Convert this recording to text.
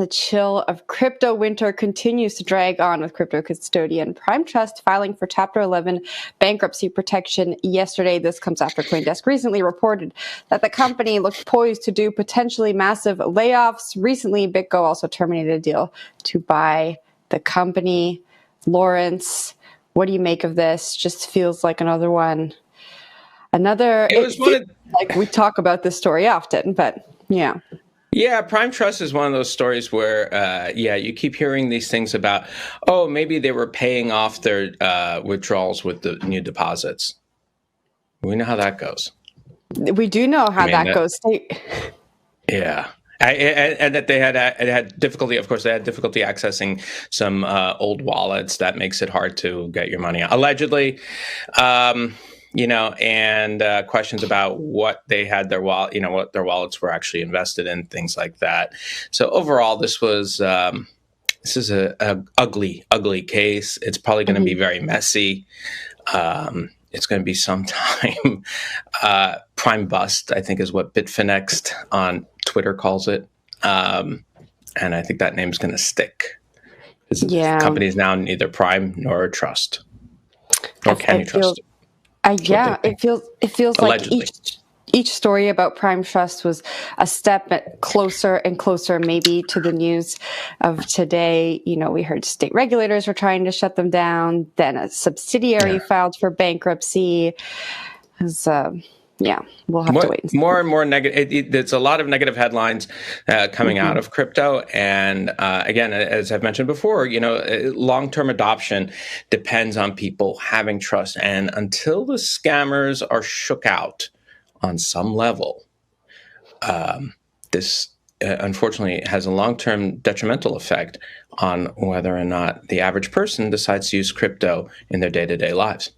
The chill of crypto winter continues to drag on with crypto custodian Prime Trust filing for Chapter 11 bankruptcy protection yesterday. This comes after CoinDesk recently reported that the company looked poised to do potentially massive layoffs. Recently, BitGo also terminated a deal to buy the company. Lawrence, what do you make of this? Just feels like another one. Like we talk about this story often, but yeah. Yeah, Prime Trust is one of those stories where, you keep hearing these things about, oh, maybe they were paying off their withdrawals with the new deposits. We know how that goes. We do know how that goes. Yeah. And that they had difficulty. Of course, they had difficulty accessing some old wallets. That makes it hard to get your money out. Allegedly, and questions about what they had what their wallets were actually invested in, things like that. So overall, this is a ugly case. It's probably going to be very messy. It's going to be some time. Prime bust, I think, is what Bitfinex on Twitter calls it. And I think that name's going to stick. The company is now neither Prime nor Trust. Nor can you trust. It feels allegedly. Like each story about Prime Trust was a step closer and closer, maybe, to the news of today. We heard state regulators were trying to shut them down. Then a subsidiary filed for bankruptcy. We'll have to wait and see. More and more negative. There's a lot of negative headlines coming out of crypto. And again, as I've mentioned before, long-term adoption depends on people having trust. And until the scammers are shook out on some level, this unfortunately has a long-term detrimental effect on whether or not the average person decides to use crypto in their day-to-day lives.